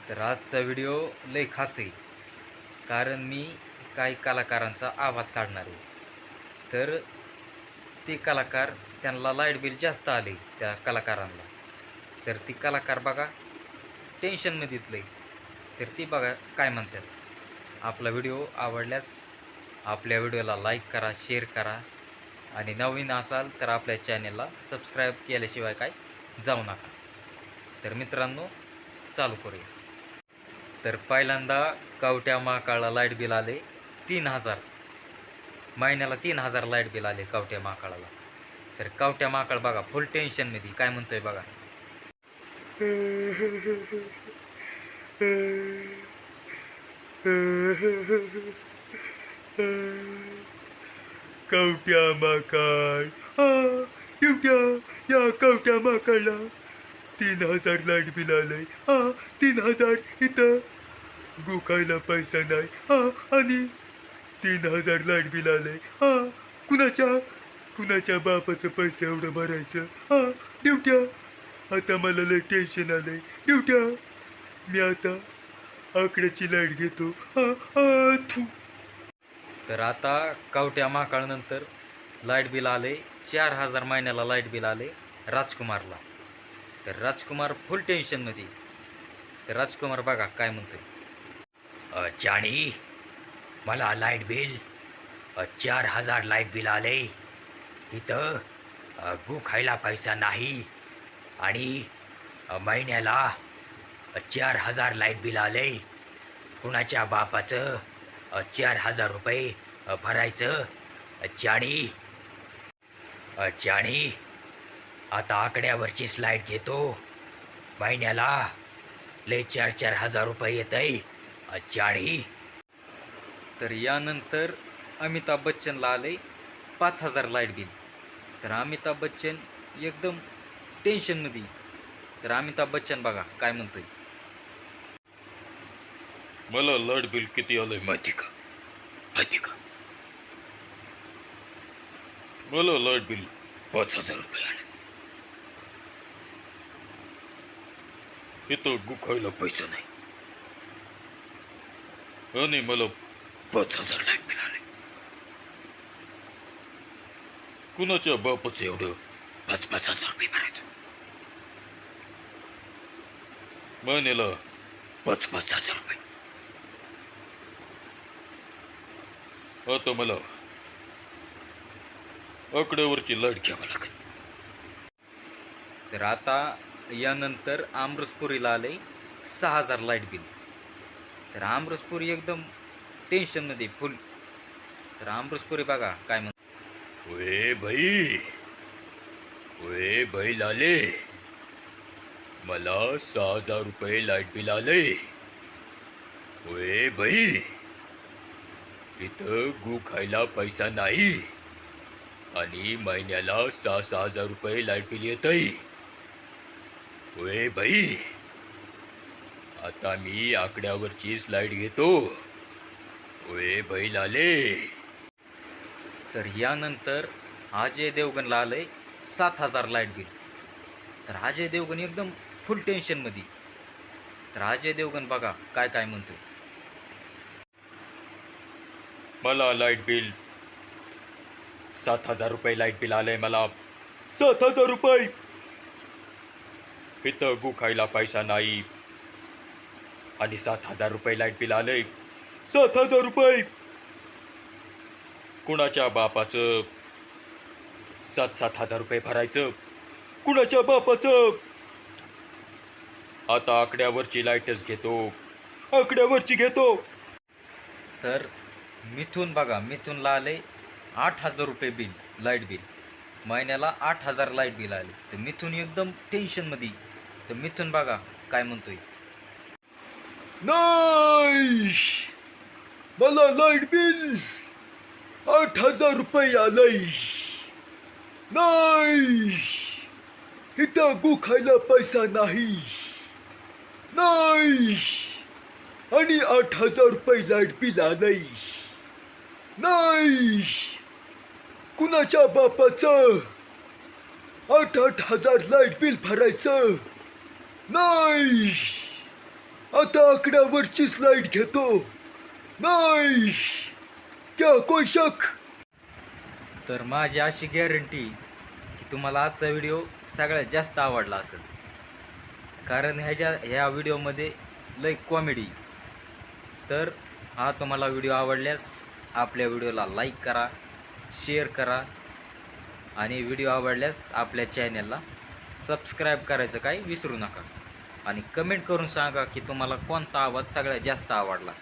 तर आजचा व्हिडिओ लय खास आहे. कारण मी काही कलाकारांचा आवाज काढणार आहे. तर ते कलाकार त्यांना लाईट बिल जास्त आले त्या कलाकारांना. तर ती कलाकार बघा टेन्शनमध्येच लय. तर ती बघा काय म्हणतात. आपला व्हिडिओ आवडल्यास आपल्या व्हिडिओला लाईक करा, शेअर करा आणि नवीन असाल तर आपल्या चॅनेलला सबस्क्राईब केल्याशिवाय काय जाऊ नका. तर मित्रांनो चालू करूया. तर पहिल्यांदा कवट्या महाकाळला लाईट बिल आले 3,000. महिन्याला 3,000 लाईट बिल आले कवट्या महाकाळाला. तर कवट्या महाकाळ बघा फुल टेन्शनमध्ये काय म्हणतोय बघा. कवट्या महाकाळ कवट्या या कवट्या महाकाळला 3,000 लाईट बिल आलंय. 3,000 इथं गोखायला पैसा नाही. आणि 3,000 लाईट बिल आलंय. कुणाच्या कुणाच्या बापाचं पैसे एवढं भरायचं. ड्युट्या आता मला लय टेन्शन आलंय. ड्युट्या मी आता आकड्याची लाईट घेतो. थू. तर आता कवट्या महाकाळनंतर लाईट बिल आले 4,000 महिन्याला लाईट बिल आले राजकुमारला. तर राजकुमार फुल टेन्शनमध्ये. तर राजकुमार बघा काय म्हणतोय. जाणी मला लाईट बिल 4,000 लाईट बिल आले. इथं गू खायला पैसा नाही आणि महिन्याला 4,000 लाईट बिल आले. कुणाच्या बापाचं 4,000 रुपये भरायचं. जाणी जाणी आता आकड्यावरचीच लाईट घेतो. महिन्याला लय 4,000 हजार रुपये येतंय. जाणी तर यानंतर अमिताभ बच्चनला आले 5,000 लाईट बिल. तर अमिताभ बच्चन एकदम टेन्शनमध्ये. तर अमिताभ बच्चन बघा काय म्हणतोय. मला लाईट बिल किती आलंय माहिती का? मला लाईट बिल 5,000 रुपये आले. इथं गुखायला पैसा नाही आणि मला 5,000 लाईट बिल आले. कुणाच्या बापाचं एवढं 5,000 रुपये भरायचं. महिन्याला 5,000 रुपये. आता मला आकड्यावरची लाईट घ्यावं लागेल. तर आता यानंतर आमरसपुरीला आले 6,000 लाईट बिल. तर आमरसपुरी एकदम टेन्शनमध्ये फुल. तर आमरसपुरी बघा काय म्हणतो. ओए भाई लाले मला 6,000 रुपये लाईट बिल आले. ओए भाई इथं गू खायला पैसा नाही आणि महिन्याला 6,000 रुपये लाईट बिल येतंय. ओए भाई आता मी आकड्यावरचीच लाईट घेतो. ओए भाई लाले. तर यानंतर अजय देवगणला आलंय 7,000 लाईट बिल. तर अजय देवगण एकदम फुल टेन्शनमध्ये. तर अजय देवगण बघा काय काय म्हणतोय. मला लाईट बिल 7,000 रुपये लाईट बिल आलंय. मला 7,000 रुपये. इथं गू खायला पैसा नाही आणि 7,000 रुपये लाईट बिल आलंय. 7,000 रुपये. कुणाच्या बापाचं 7,000 रुपये भरायचं. कुणाच्या बापाचं. आता आकड्यावरची लाईटच घेतो. आकड्यावरची घेतो. तर मिथून बघा मिथूनला आले 8,000 रुपये बिल लाईट बिल. महिन्याला 8,000 लाईट बिल आले. तर मिथून एकदम टेन्शनमध्ये. तर मिथून बघा काय म्हणतोय. नाही मला लाईट बिल 8,000 रुपये आलंय. नाही इथं गू खायला पैसा नाही. नाही आणि 8,000 रुपये लाईट बिल आलंय. नाही कुणाच्या बापाचं 8,000 लाईट बिल भरायचं. नाही आता आकड्यावरची स्लाइड घेतो. नाही, क्या कोण शक? तर माझी अशी गॅरंटी की तुम्हाला आजचा व्हिडिओ सगळ्यात जास्त आवडला असेल, कारण ह्या व्हिडिओमध्ये लय कॉमेडी. तर हा तुम्हाला व्हिडिओ आवडल्यास आपल्या व्हिडिओला लाईक करा, शेअर करा आणि व्हिडिओ आवडल्यास आपल्या चॅनलला सबस्क्राईब करायचं काही विसरू नका. आणि कमेंट करून सांगा की तुम्हाला कोणता आवाज सगळ्यात जास्त आवडला.